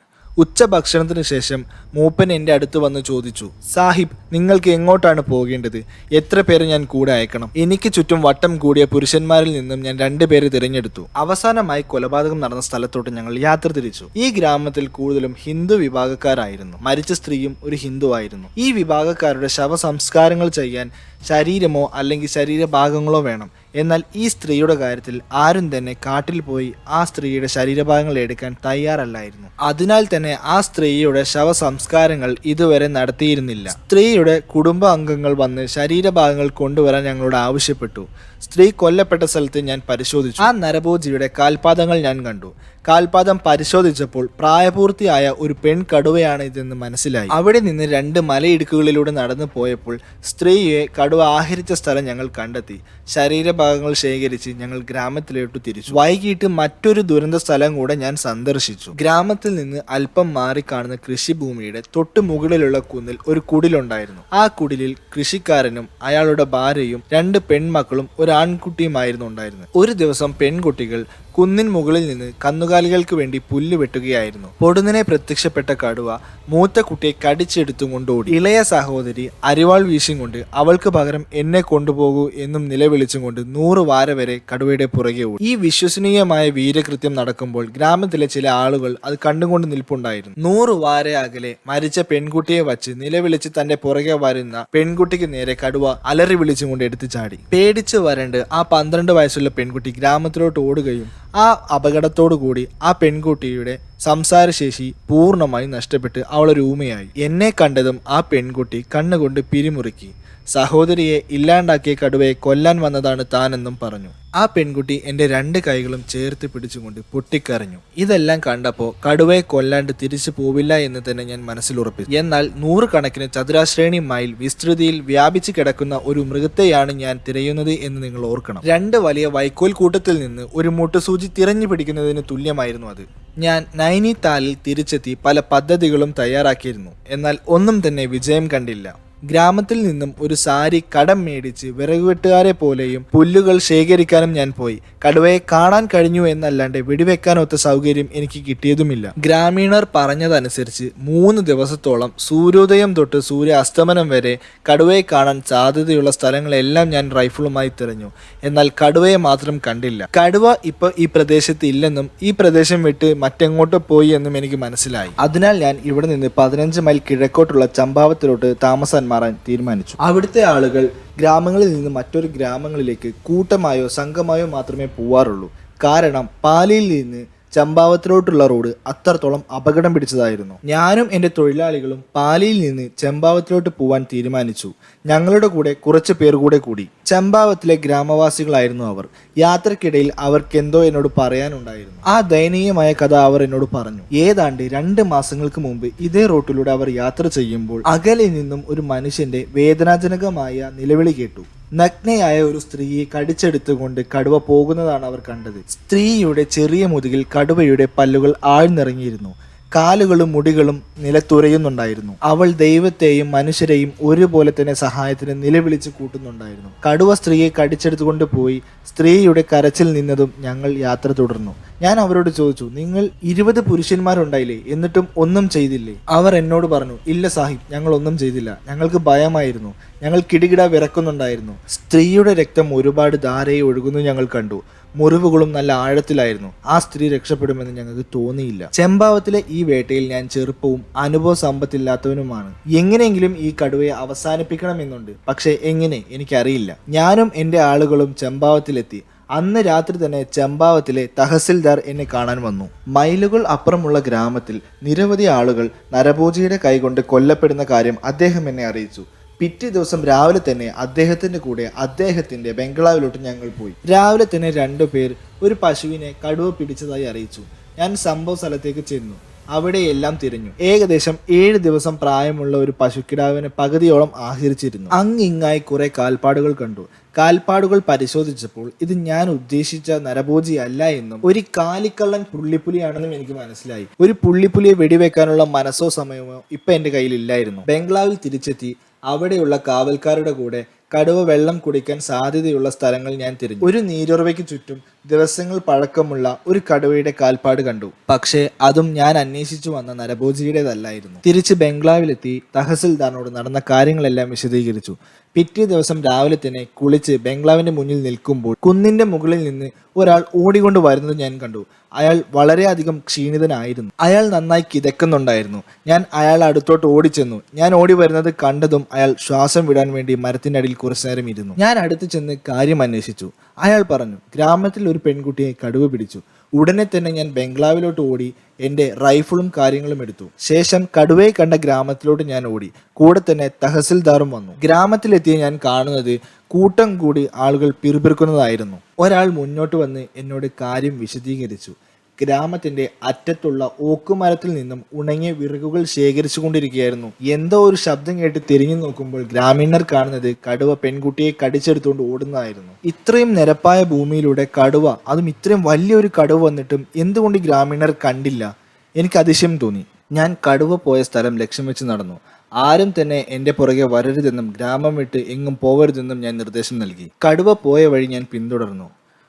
ഉച്ചഭക്ഷണത്തിന് ശേഷം മൂപ്പൻ എൻ്റെ അടുത്ത് വന്ന് ചോദിച്ചു, സാഹിബ്, നിങ്ങൾക്ക് എങ്ങോട്ടാണ് പോകേണ്ടത്? എത്ര പേരെ ഞാൻ കൂടെ അയക്കണം? എനിക്ക് ചുറ്റും വട്ടം കൂടിയ പുരുഷന്മാരിൽ നിന്നും ഞാൻ 2 പേരെ തിരഞ്ഞെടുത്തു. അവസാനമായി കൊലപാതകം നടന്ന സ്ഥലത്തോട്ട് ഞങ്ങൾ യാത്ര തിരിച്ചു. ഈ ഗ്രാമത്തിൽ കൂടുതലും ഹിന്ദു വിഭാഗക്കാരായിരുന്നു. മരിച്ച സ്ത്രീയും ഒരു ഹിന്ദു ആയിരുന്നു. ഈ വിഭാഗക്കാരുടെ ശവസംസ്കാരങ്ങൾ ചെയ്യാൻ ശരീരമോ അല്ലെങ്കിൽ ശരീരഭാഗങ്ങളോ വേണം. എന്നാൽ ഈ സ്ത്രീയുടെ കാര്യത്തിൽ ആരും തന്നെ കാട്ടിൽ പോയി ആ സ്ത്രീയുടെ ശരീരഭാഗങ്ങൾ എടുക്കാൻ തയ്യാറല്ലായിരുന്നു. അതിനാൽ തന്നെ ആ സ്ത്രീയുടെ ശവസംസ്കാരങ്ങൾ ഇതുവരെ നടത്തിയിരുന്നില്ല. സ്ത്രീയുടെ കുടുംബ അംഗങ്ങൾ വന്ന് ശരീരഭാഗങ്ങൾ കൊണ്ടുവരാൻ ഞങ്ങളോട് ആവശ്യപ്പെട്ടു. സ്ത്രീ കൊല്ലപ്പെട്ട സ്ഥലത്ത് ഞാൻ പരിശോധിച്ചു. ആ നരഭോജിയുടെ കാൽപാദങ്ങൾ ഞാൻ കണ്ടു. കാൽപാദം പരിശോധിച്ചപ്പോൾ പ്രായപൂർത്തിയായ ഒരു പെൺകടുവയാണ് ഇതെന്ന് മനസ്സിലായി. അവിടെ നിന്ന് 2 മലയിടുക്കുകളിലൂടെ നടന്നു പോയപ്പോൾ സ്ത്രീയെ കടുവ ആഹരിച്ച സ്ഥലം ഞങ്ങൾ കണ്ടെത്തി. ശരീരഭാഗങ്ങൾ ശേഖരിച്ച് ഞങ്ങൾ ഗ്രാമത്തിലോട്ട് തിരിച്ചു. വൈകിട്ട് മറ്റൊരു ദുരന്ത സ്ഥലം കൂടെ ഞാൻ സന്ദർശിച്ചു. ഗ്രാമത്തിൽ നിന്ന് അല്പം മാറി കാണുന്ന കൃഷിഭൂമിയുടെ തൊട്ടു മുകളിലുള്ള കുന്നിൽ ഒരു കുടിലുണ്ടായിരുന്നു. ആ കുടിലിൽ കൃഷിക്കാരനും അയാളുടെ ഭാര്യയും 2 പെൺമക്കളും ഒരു ആൺകുട്ടിയുമായിരുന്നു ഉണ്ടായിരുന്നത്. ഒരു ദിവസം പെൺകുട്ടികൾ കുന്നിൻ മുകളിൽ നിന്ന് കന്നുകാലികൾക്ക് വേണ്ടി പുല്ല് വെട്ടുകയായിരുന്നു. പൊടുന്നനെ പ്രത്യക്ഷപ്പെട്ട കടുവ മൂത്ത കുട്ടിയെ കടിച്ചെടുത്തും കൊണ്ടോടി. ഇളയ സഹോദരി അരിവാൾ വീശും കൊണ്ട് അവൾക്ക് പകരം എന്നെ കൊണ്ടുപോകൂ എന്നും നിലവിളിച്ചും കൊണ്ട് 100 വാര വരെ കടുവയുടെ പുറകെ ഓടി. ഈ വിശ്വസനീയമായ വീരകൃത്യം നടക്കുമ്പോൾ ഗ്രാമത്തിലെ ചില ആളുകൾ അത് കണ്ടുകൊണ്ട് നിൽപ്പുണ്ടായിരുന്നു. 100 വാര അകലെ മരിച്ച പെൺകുട്ടിയെ വച്ച് നിലവിളിച്ച് തന്റെ പുറകെ വരുന്ന പെൺകുട്ടിക്ക് നേരെ കടുവ അലറി വിളിച്ചും കൊണ്ട് എടുത്തു ചാടി. പേടിച്ച് വരണ്ട് ആ 12 വയസ്സുള്ള പെൺകുട്ടി ഗ്രാമത്തിലോട്ട് ഓടുകയും ആ അപകടത്തോടു കൂടി ആ പെൺകുട്ടിയുടെ സംസാരശേഷി പൂർണ്ണമായി നഷ്ടപ്പെട്ട് അവളൊരു ഊമയായി. എന്നെ കണ്ടതും ആ പെൺകുട്ടി കണ്ണുകൊണ്ട് പിരിമുറുക്കി. സഹോദരിയെ ഇല്ലാണ്ടാക്കിയ കടുവയെ കൊല്ലാൻ വന്നതാണ് താനെന്നും പറഞ്ഞു. ആ പെൺകുട്ടി എൻ്റെ 2 കൈകളും ചേർത്ത് പിടിച്ചുകൊണ്ട് പൊട്ടിക്കരഞ്ഞു. ഇതെല്ലാം കണ്ടപ്പോൾ കടുവയെ കൊല്ലാണ്ട് തിരിച്ചു പോവില്ല എന്ന് തന്നെ ഞാൻ മനസ്സിലുറപ്പിച്ചു. എന്നാൽ 100 കണക്കിന് ചതുരാശ്രേണി മൈൽ വിസ്തൃതിയിൽ വ്യാപിച്ചു കിടക്കുന്ന ഒരു മൃഗത്തെയാണ് ഞാൻ തിരയുന്നത് എന്ന് നിങ്ങൾ ഓർക്കണം. 2 വലിയ വൈക്കോൽ കൂട്ടത്തിൽ നിന്ന് ഒരു മുട്ടുസൂചി തിരഞ്ഞു പിടിക്കുന്നതിന് തുല്യമായിരുന്നു അത്. ഞാൻ നൈനിതാലിൽ തിരിച്ചെത്തി പല പദ്ധതികളും തയ്യാറാക്കിയിരുന്നു. എന്നാൽ ഒന്നും തന്നെ വിജയം കണ്ടില്ല. ഗ്രാമത്തിൽ നിന്നും ഒരു സാരി കടം മേടിച്ച് വിറകുവെട്ടുകാരെ പോലെയും പുല്ലുകൾ ശേഖരിക്കാനും ഞാൻ പോയി. കടുവയെ കാണാൻ കഴിഞ്ഞു എന്നല്ലാണ്ട് വെടിവെക്കാനൊത്ത സൗകര്യം എനിക്ക് കിട്ടിയതുമില്ല. ഗ്രാമീണർ പറഞ്ഞതനുസരിച്ച് 3 ദിവസത്തോളം സൂര്യോദയം തൊട്ട് സൂര്യ അസ്തമനം വരെ കടുവയെ കാണാൻ സാധ്യതയുള്ള സ്ഥലങ്ങളെല്ലാം ഞാൻ റൈഫിളുമായി തിരഞ്ഞു. എന്നാൽ കടുവയെ മാത്രം കണ്ടില്ല. കടുവ ഇപ്പൊ ഈ പ്രദേശത്ത് ഇല്ലെന്നും ഈ പ്രദേശം വിട്ട് മറ്റെങ്ങോട്ടോ പോയി എന്നും എനിക്ക് മനസ്സിലായി. അതിനാൽ ഞാൻ ഇവിടെ നിന്ന് 15 മൈൽ കിഴക്കോട്ടുള്ള ചമ്പാവത്തിലോട്ട് താമസം മാറാൻ തീരുമാനിച്ചു. അവിടുത്തെ ആളുകൾ ഗ്രാമങ്ങളിൽ നിന്ന് മറ്റൊരു ഗ്രാമങ്ങളിലേക്ക് കൂട്ടമായോ സംഘമായോ മാത്രമേ പോവാറുള്ളൂ. കാരണം പാലിയിൽ നിന്ന് ചമ്പാവത്തിലോട്ടുള്ള റോഡ് അത്രത്തോളം അപകടം പിടിച്ചതായിരുന്നു. ഞാനും എൻ്റെ തൊഴിലാളികളും പാലിയിൽ നിന്ന് ചമ്പാവത്തിലോട്ട് പോവാൻ തീരുമാനിച്ചു. ഞങ്ങളുടെ കൂടെ കുറച്ച് പേർ കൂടി. ചമ്പാവത്തിലെ ഗ്രാമവാസികളായിരുന്നു അവർ. യാത്രക്കിടയിൽ അവർക്കെന്തോ എന്നോട് പറയാനുണ്ടായിരുന്നു. ആ ദയനീയമായ കഥ അവർ എന്നോട് പറഞ്ഞു. ഏതാണ്ട് 2 മാസങ്ങൾക്ക് മുമ്പ് ഇതേ റോട്ടിലൂടെ അവർ യാത്ര ചെയ്യുമ്പോൾ അകലെ നിന്നും ഒരു മനുഷ്യന്റെ വേദനാജനകമായ നിലവിളി കേട്ടു. നഗ്നയായ ഒരു സ്ത്രീയെ കടിച്ചെടുത്തുകൊണ്ട് കടുവ പോകുന്നതാണ് അവർ കണ്ടത്. സ്ത്രീയുടെ ചെറിയ മുതുകിൽ കടുവയുടെ പല്ലുകൾ ആഴ്ന്നിറങ്ങിയിരുന്നു. കാലുകളും മുടികളും നിലത്തുരയുന്നുണ്ടായിരുന്നു. അവൾ ദൈവത്തെയും മനുഷ്യരെയും ഒരുപോലെ തന്നെ സഹായത്തിന് നിലവിളിച്ച് കൂട്ടുന്നുണ്ടായിരുന്നു. കടുവ സ്ത്രീയെ കടിച്ചെടുത്തുകൊണ്ട് പോയി. സ്ത്രീയുടെ കരച്ചിൽ നിന്നതും ഞങ്ങൾ യാത്ര തുടർന്നു. ഞാൻ അവരോട് ചോദിച്ചു, നിങ്ങൾ 20 പുരുഷന്മാരുണ്ടായില്ലേ, എന്നിട്ടും ഒന്നും ചെയ്തില്ലേ? അവർ എന്നോട് പറഞ്ഞു, ഇല്ല സാഹിബ്, ഞങ്ങൾ ഒന്നും ചെയ്തില്ല. ഞങ്ങൾക്ക് ഭയമായിരുന്നു. ഞങ്ങൾ കിടുകിട വിറക്കുന്നുണ്ടായിരുന്നു. സ്ത്രീയുടെ രക്തം ഒരുപാട് ധാരയെ ഒഴുകുന്നു ഞങ്ങൾ കണ്ടു. മുറിവുകളും നല്ല ആഴത്തിലായിരുന്നു. ആ സ്ത്രീ രക്ഷപ്പെടുമെന്ന് ഞങ്ങൾക്ക് തോന്നിയില്ല. ചെമ്പാവത്തിലെ ഈ വേട്ടയിൽ ഞാൻ ചെറുപ്പവും അനുഭവ സമ്പത്തില്ലാത്തവനുമാണ്. എങ്ങനെയെങ്കിലും ഈ കടുവയെ അവസാനിപ്പിക്കണമെന്നുണ്ട്. പക്ഷെ എങ്ങനെ, എനിക്കറിയില്ല. ഞാനും എൻ്റെ ആളുകളും ചെമ്പാവത്തിലെത്തി. അന്ന് രാത്രി തന്നെ ചമ്പാവത്തിലെ തഹസിൽദാർ എന്നെ കാണാൻ വന്നു. മൈലുകൾ അപ്പുറമുള്ള ഗ്രാമത്തിൽ നിരവധി ആളുകൾ നരഭോജിയുടെ കൈകൊണ്ട് കൊല്ലപ്പെടുന്ന കാര്യം അദ്ദേഹം എന്നെ അറിയിച്ചു. പിറ്റേ ദിവസം രാവിലെ തന്നെ അദ്ദേഹത്തിൻ്റെ കൂടെ അദ്ദേഹത്തിൻ്റെ ബംഗ്ലാവിലോട്ട് ഞങ്ങൾ പോയി. രാവിലെ തന്നെ 2 പേർ ഒരു പശുവിനെ കടുവ പിടിച്ചതായി അറിയിച്ചു. ഞാൻ സംഭവ സ്ഥലത്തേക്ക് ചെന്നു. അവിടെയെല്ലാം തിരഞ്ഞു. ഏകദേശം 7 ദിവസം പ്രായമുള്ള ഒരു പശുക്കിടാവിനെ പകുതിയോളം ആഹരിച്ചിരുന്നു. അങ്ങിങ്ങായി കുറെ കാൽപ്പാടുകൾ കണ്ടു. കാൽപ്പാടുകൾ പരിശോധിച്ചപ്പോൾ ഇത് ഞാൻ ഉദ്ദേശിച്ച നരഭോജി അല്ല എന്നും ഒരു കാലിക്കള്ളൻ പുള്ളിപ്പുലിയാണെന്നും എനിക്ക് മനസ്സിലായി. ഒരു പുള്ളിപ്പുലിയെ വെടിവെക്കാനുള്ള മനസ്സോ സമയമോ ഇപ്പൊ എന്റെ കയ്യിൽ ഇല്ലായിരുന്നു. ബംഗ്ലാവിൽ തിരിച്ചെത്തി അവിടെയുള്ള കാവൽക്കാരുടെ കൂടെ കടുവ വെള്ളം കുടിക്കാൻ സാധ്യതയുള്ള സ്ഥലങ്ങൾ ഞാൻ തിരഞ്ഞു. ഒരു നീരുറവയ്ക്ക് ചുറ്റും ദിവസങ്ങൾ പഴക്കമുള്ള ഒരു കടുവയുടെ കാൽപ്പാട് കണ്ടു. പക്ഷേ അതും ഞാൻ അന്വേഷിച്ചു വന്ന നരഭോജിയുടേതല്ലായിരുന്നു. തിരിച്ച് ബംഗ്ലാവിലെത്തി തഹസിൽദാറിനോട് നടന്ന കാര്യങ്ങളെല്ലാം വിശദീകരിച്ചു. പിറ്റേ ദിവസം രാവിലെ തന്നെ കുളിച്ച് ബംഗ്ലാവിന്റെ മുന്നിൽ നിൽക്കുമ്പോൾ കുന്നിന്റെ മുകളിൽ നിന്ന് ഒരാൾ ഓടിക്കൊണ്ട് വരുന്നത് ഞാൻ കണ്ടു. അയാൾ വളരെയധികം ക്ഷീണിതനായിരുന്നു. അയാൾ നന്നായി കിതക്കുന്നുണ്ടായിരുന്നു. ഞാൻ അയാൾ അടുത്തോട്ട് ഓടിച്ചെന്നു. ഞാൻ ഓടി വരുന്നത് കണ്ടതും അയാൾ ശ്വാസം വിടാൻ വേണ്ടി മരത്തിനടിയിൽ കുറച്ചു നേരം ഇരുന്നു. ഞാൻ അടുത്ത് ചെന്ന് കാര്യം അന്വേഷിച്ചു. അയാൾ പറഞ്ഞു, ഗ്രാമത്തിൽ ഒരു പെൺകുട്ടിയെ കടുവ പിടിച്ചു. ഉടനെ തന്നെ ഞാൻ ബംഗ്ലാവിലോട്ട് ഓടി എൻ്റെ റൈഫിളും കാര്യങ്ങളും എടുത്തു. ശേഷം കടുവയെ കണ്ട ഗ്രാമത്തിലോട്ട് ഞാൻ ഓടി. കൂടെ തന്നെ തഹസിൽദാറും വന്നു. ഗ്രാമത്തിലെത്തിയ ഞാൻ കാണുന്നത് കൂട്ടം കൂടി ആളുകൾ പിറുപിറുക്കുന്നതായിരുന്നു. ഒരാൾ മുന്നോട്ട് വന്ന് എന്നോട് കാര്യം വിശദീകരിച്ചു. ഗ്രാമത്തിന്റെ അറ്റത്തുള്ള ഓക്കുമരത്തിൽ നിന്നും ഉണങ്ങിയ വിറകുകൾ ശേഖരിച്ചു കൊണ്ടിരിക്കുകയായിരുന്നു. എന്തോ ഒരു ശബ്ദം കേട്ട് തിരിഞ്ഞു നോക്കുമ്പോൾ ഗ്രാമീണർ കാണുന്നത് കടുവ പെൺകുട്ടിയെ കടിച്ചെടുത്തുകൊണ്ട് ഓടുന്നതായിരുന്നു. ഇത്രയും നിരപ്പായ ഭൂമിയിലൂടെ കടുവ, അതും ഇത്രയും വലിയൊരു കടുവ വന്നിട്ടും എന്തുകൊണ്ട് ഗ്രാമീണർ കണ്ടില്ല? എനിക്ക് അതിശയം തോന്നി. ഞാൻ കടുവ പോയ സ്ഥലം ലക്ഷ്യം വെച്ച് നടന്നു. ആരും തന്നെ എൻ്റെ പുറകെ വരരുതെന്നും ഗ്രാമം വിട്ട് എങ്ങും പോകരുതെന്നും ഞാൻ നിർദ്ദേശം നൽകി. കടുവ പോയ വഴി ഞാൻ പിന്തുടർന്നു.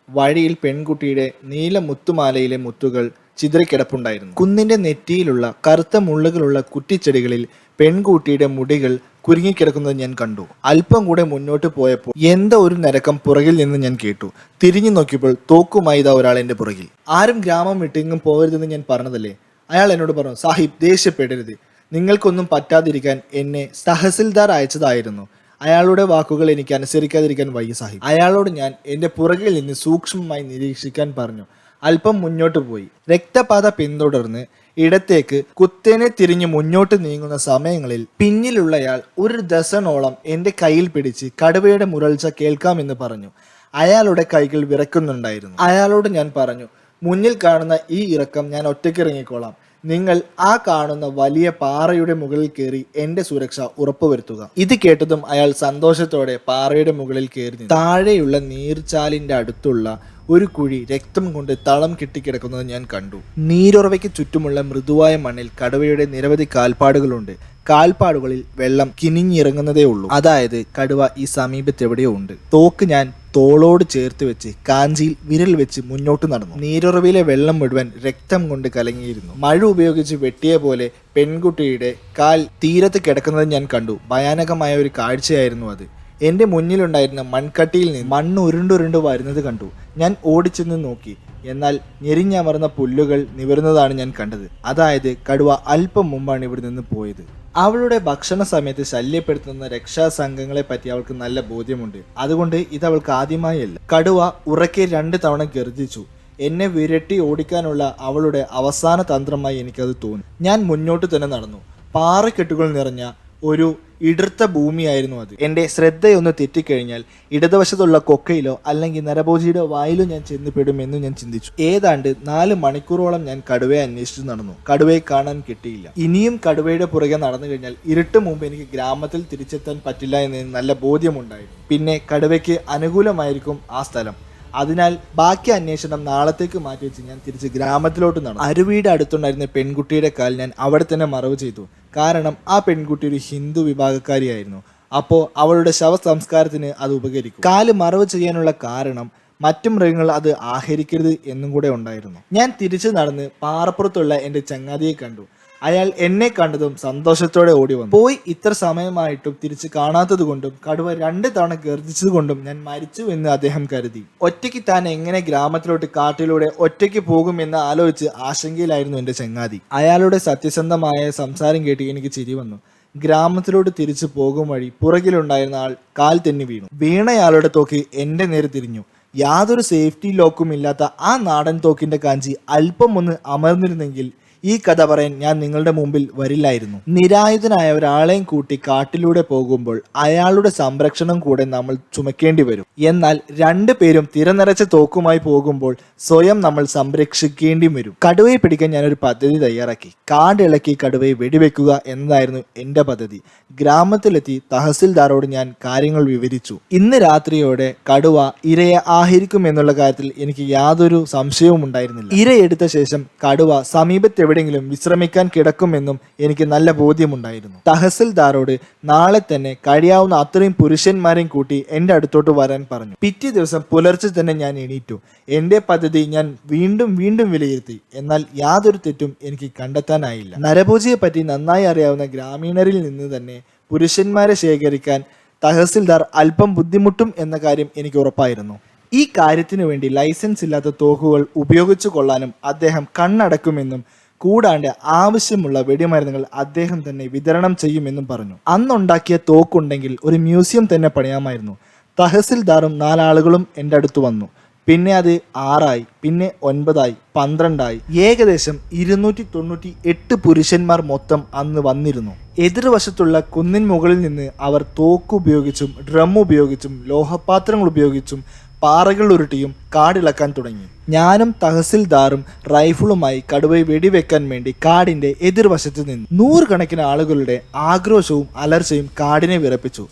വഴിയിൽ പെൺകുട്ടിയുടെ നീല മുത്തുമാലയിലെ മുത്തുകൾ ചിതറിക്കിടപ്പുണ്ടായിരുന്നു. കുന്നിന്റെ നെറ്റിയിലുള്ള കറുത്ത മുള്ളുകളുള്ള കുറ്റിച്ചെടികളിൽ പെൺകുട്ടിയുടെ മുടികൾ കുരുങ്ങിക്കിടക്കുന്നത് ഞാൻ കണ്ടു. അല്പം കൂടെ മുന്നോട്ട് പോയപ്പോൾ എന്തോ ഒരു നരക്കം പുറകിൽ നിന്ന് ഞാൻ കേട്ടു. തിരിഞ്ഞു നോക്കിയപ്പോൾ തോക്കുമായി ഇതാ ഒരാൾ എൻ്റെ പുറകിൽ. ആരും ഗ്രാമം വിട്ട് എങ്ങും പോകരുതെന്ന് ഞാൻ പറഞ്ഞതല്ലേ? അയാൾ എന്നോട് പറഞ്ഞു, സാഹിബ് ദേഷ്യപ്പെടരുത്, നിങ്ങൾക്കൊന്നും പറ്റാതിരിക്കാൻ എന്നെ തഹസിൽദാർ അയച്ചതായിരുന്നു. അയാളുടെ വാക്കുകൾ എനിക്ക് അനുസരിക്കാതിരിക്കാൻ വയ്യ സാഹിബ്. അയാളോട് ഞാൻ എൻ്റെ പുറകിൽ നിന്ന് സൂക്ഷ്മമായി നിരീക്ഷിക്കാൻ പറഞ്ഞു. അല്പം മുന്നോട്ട് പോയി. രക്തപാത പിന്തുടർന്ന് ഇടത്തേക്ക് കുത്തേനെ തിരിഞ്ഞ് മുന്നോട്ട് നീങ്ങുന്ന സമയങ്ങളിൽ പിന്നിലുള്ളയാൾ ഒരു ഡസനോളം എൻ്റെ കയ്യിൽ പിടിച്ച് കടുവയുടെ മുരൾച്ച കേൾക്കാമെന്ന് പറഞ്ഞു. അയാളുടെ കൈകൾ വിറക്കുന്നുണ്ടായിരുന്നു. അയാളോട് ഞാൻ പറഞ്ഞു, മുന്നിൽ കാണുന്ന ഈ ഇറക്കം ഞാൻ ഒറ്റയ്ക്ക് ഇറങ്ങിക്കോളാം. നിങ്ങൾ ആ കാണുന്ന വലിയ പാറയുടെ മുകളിൽ കയറി എന്റെ സുരക്ഷ ഉറപ്പുവരുത്തുക. ഇത് കേട്ടതും അയാൾ സന്തോഷത്തോടെ പാറയുടെ മുകളിൽ കയറി. താഴെയുള്ള നീർച്ചാലിന്റെ അടുത്തുള്ള ഒരു കുഴി രക്തം കൊണ്ട് തളം കെട്ടിക്കിടക്കുന്നത് ഞാൻ കണ്ടു. നീരുറവയ്ക്ക് ചുറ്റുമുള്ള മൃദുവായ മണ്ണിൽ കടുവയുടെ നിരവധി കാൽപ്പാടുകളുണ്ട്. കാൽപ്പാടുകളിൽ വെള്ളം കിനിഞ്ഞിറങ്ങുന്നതേ ഉള്ളൂ. അതായത് കടുവ ഈ സമീപത്ത് എവിടെയോ ഉണ്ട്. തോക്ക് ഞാൻ തോളോട് ചേർത്ത് വെച്ച് കാഞ്ചിയിൽ വിരൽ വെച്ച് മുന്നോട്ട് നടന്നു. നീരുറവിലെ വെള്ളം മുഴുവൻ രക്തം കൊണ്ട് കലങ്ങിയിരുന്നു. മഴ ഉപയോഗിച്ച് വെട്ടിയ പോലെ പെൺകുട്ടിയുടെ കാൽ തീരത്ത് കിടക്കുന്നത് ഞാൻ കണ്ടു. ഭയാനകമായ ഒരു കാഴ്ചയായിരുന്നു അത്. എൻ്റെ മുന്നിലുണ്ടായിരുന്ന മൺകട്ടിയിൽ നിന്ന് മണ്ണ് ഉരുണ്ടുരുണ്ട് വരുന്നത് കണ്ടു. ഞാൻ ഓടിച്ചെന്ന് നോക്കി. എന്നാൽ ഞെരിഞ്ഞമർന്ന പുല്ലുകൾ നിവരുന്നതാണ് ഞാൻ കണ്ടത്. അതായത് കടുവ അല്പം മുമ്പാണ് ഇവിടെ നിന്ന് പോയത്. അവളുടെ ഭക്ഷണ സമയത്ത് ശല്യപ്പെടുത്തുന്ന രക്ഷാസംഘങ്ങളെ പറ്റി അവൾക്ക് നല്ല ബോധ്യമുണ്ട്. അതുകൊണ്ട് ഇത് അവൾക്ക് ആദ്യമായല്ല. കടുവ ഉറക്കെ 2 തവണ ഗർജിച്ചു. എന്നെ വിരട്ടി ഓടിക്കാനുള്ള അവളുടെ അവസാന തന്ത്രമായി എനിക്കത് തോന്നി. ഞാൻ മുന്നോട്ട് തന്നെ നടന്നു. പാറക്കെട്ടുകൾ നിറഞ്ഞ ഒരു ഇടർത്ത ഭൂമിയായിരുന്നു അത്. എൻ്റെ ശ്രദ്ധയൊന്ന് തെറ്റിക്കഴിഞ്ഞാൽ ഇടതുവശത്തുള്ള കൊക്കയിലോ അല്ലെങ്കിൽ നരഭോജിയുടെ വായിലോ ഞാൻ ചെന്നുപെടുമെന്ന് ഞാൻ ചിന്തിച്ചു. ഏതാണ്ട് 4 മണിക്കൂറോളം ഞാൻ കടുവയെ അന്വേഷിച്ചു നടന്നു. കടുവയെ കാണാൻ കിട്ടിയില്ല. ഇനിയും കടുവയുടെ പുറകെ നടന്നു കഴിഞ്ഞാൽ ഇരുട്ട് മുമ്പ് എനിക്ക് ഗ്രാമത്തിൽ തിരിച്ചെത്താൻ പറ്റില്ല എന്ന് നല്ല ബോധ്യമുണ്ടായിരുന്നു. പിന്നെ കടുവയ്ക്ക് അനുകൂലമായിരിക്കും ആ സ്ഥലം. അതിനാൽ ബാക്കി അന്വേഷണം നാളത്തേക്ക് മാറ്റിവെച്ച് ഞാൻ തിരിച്ച് ഗ്രാമത്തിലോട്ട് നടന്നു. അരുവിയുടെ അടുത്തുണ്ടായിരുന്ന പെൺകുട്ടിയുടെ കാൽ ഞാൻ അവിടെ തന്നെ മറവ് ചെയ്തു. കാരണം ആ പെൺകുട്ടി ഒരു ഹിന്ദു വിഭാഗക്കാരിയായിരുന്നു. അപ്പോൾ അവളുടെ ശവസംസ്കാരത്തിന് അത് ഉപകരിക്കും. കാല് മറവ് ചെയ്യാനുള്ള കാരണം മറ്റു മൃഗങ്ങൾ അത് ആഹരിക്കരുത് എന്നും കൂടെ ഉണ്ടായിരുന്നു. ഞാൻ തിരിച്ചു നടന്ന് പാറപ്പുറത്തുള്ള എൻ്റെ ചങ്ങാതിയെ കണ്ടു. അയാൾ എന്നെ കണ്ടതും സന്തോഷത്തോടെ ഓടി വന്നു. പോയി ഇത്ര സമയമായിട്ടും തിരിച്ച് കാണാത്തത് കൊണ്ടും കടുവ 2 തവണ ഗർജിച്ചത് കൊണ്ടും ഞാൻ മരിച്ചു എന്ന് അദ്ദേഹം കരുതി. ഒറ്റയ്ക്ക് താൻ എങ്ങനെ ഗ്രാമത്തിലോട്ട് കാട്ടിലൂടെ ഒറ്റയ്ക്ക് പോകുമെന്ന് ആലോചിച്ച് ആശങ്കയിലായിരുന്നു എൻ്റെ ചങ്ങാതി. അയാളുടെ സത്യസന്ധമായ സംസാരം കേട്ട് എനിക്ക് ചിരി വന്നു. ഗ്രാമത്തിലോട്ട് തിരിച്ചു പോകും വഴി പുറകിലുണ്ടായിരുന്ന ആൾ കാൽ തെന്നി വീണു. വീണയാളുടെ തോക്ക് എൻ്റെ നേരെ തിരിഞ്ഞു. യാതൊരു സേഫ്റ്റി ലോക്കും ഇല്ലാത്ത ആ നാടൻ തോക്കിന്റെ കാഞ്ചി അല്പം ഒന്ന് അമർന്നിരുന്നെങ്കിൽ ഈ കഥ പറയാൻ ഞാൻ നിങ്ങളുടെ മുമ്പിൽ വരില്ലായിരുന്നു. നിരായുധനായ ഒരാളെയും കൂട്ടി കാട്ടിലൂടെ പോകുമ്പോൾ അയാളുടെ സംരക്ഷണം കൂടെ നമ്മൾ ചുമക്കേണ്ടി വരും. എന്നാൽ 2 പേരും തിരനിറച്ച തോക്കുമായി പോകുമ്പോൾ സ്വയം നമ്മൾ സംരക്ഷിക്കേണ്ടി വരും. കടുവയെ പിടിക്കാൻ ഞാനൊരു പദ്ധതി തയ്യാറാക്കി. കാടിളക്കി കടുവയെ വെടിവെക്കുക എന്നതായിരുന്നു എൻ്റെ പദ്ധതി. ഗ്രാമത്തിലെത്തി തഹസിൽദാരോട് ഞാൻ കാര്യങ്ങൾ വിവരിച്ചു. ഇന്ന് രാത്രിയോടെ കടുവ ഇരയെ ആഹരിക്കും എന്നുള്ള കാര്യത്തിൽ എനിക്ക് യാതൊരു സംശയവും ഉണ്ടായിരുന്നില്ല. ഇരയെടുത്ത ശേഷം കടുവ സമീപത്തെ എവിടെയെങ്കിലും വിശ്രമിക്കാൻ കിടക്കുമെന്നും എനിക്ക് നല്ല ബോധ്യമുണ്ടായിരുന്നു. തഹസിൽദാരോട് നാളെ തന്നെ കഴിയാവുന്ന അത്രയും പുരുഷന്മാരെയും കൂട്ടി എൻ്റെ അടുത്തോട്ട് വരാൻ പറഞ്ഞു. പിറ്റേ ദിവസം പുലർച്ചെ തന്നെ ഞാൻ എണീറ്റു. എൻ്റെ പദ്ധതി ഞാൻ വീണ്ടും വീണ്ടും വിലയിരുത്തി. എന്നാൽ യാതൊരു തെറ്റും എനിക്ക് കണ്ടെത്താനായില്ല. നരഭോജിയെ പറ്റി നന്നായി അറിയാവുന്ന ഗ്രാമീണരിൽ നിന്ന് തന്നെ പുരുഷന്മാരെ ശേഖരിക്കാൻ തഹസിൽദാർ അല്പം ബുദ്ധിമുട്ടും എന്ന കാര്യം എനിക്ക് ഉറപ്പായിരുന്നു. ഈ കാര്യത്തിനു വേണ്ടി ലൈസൻസ് ഇല്ലാത്ത തോക്കുകൾ ഉപയോഗിച്ചു കൊള്ളാനും അദ്ദേഹം കണ്ണടക്കുമെന്നും കൂടാണ്ട് ആവശ്യമുള്ള വെടിമരുന്നുകൾ അദ്ദേഹം തന്നെ വിതരണം ചെയ്യുമെന്നും പറഞ്ഞു. അന്നുണ്ടാക്കിയ തോക്കുണ്ടെങ്കിൽ ഒരു മ്യൂസിയം തന്നെ പണിയാമായിരുന്നു. തഹസിൽദാറും 4 ആളുകളും എൻ്റെ അടുത്ത് വന്നു. പിന്നെ അത് 6 ആയി, പിന്നെ 9 ആയി, 12 ആയി. ഏകദേശം 298 പുരുഷന്മാർ മൊത്തം അന്ന് വന്നിരുന്നു. എതിർവശത്തുള്ള കുന്നിൻ മുകളിൽ നിന്ന് അവർ തോക്ക് ഉപയോഗിച്ചും ഡ്രം ഉപയോഗിച്ചും ലോഹപാത്രങ്ങൾ ഉപയോഗിച്ചും പാറകൾ ഉരുട്ടിയും കാടിളക്കാൻ തുടങ്ങി. ഞാനും തഹസിൽദാറും റൈഫിളുമായി കടുവയെ വെടിവെക്കാൻ വേണ്ടി കാടിന്റെ എതിർവശത്ത് നിന്നു. 100 കണക്കിന് ആളുകളുടെ ആക്രോശവും അലർച്ചയും കാടിനെ വിറപ്പിച്ചു.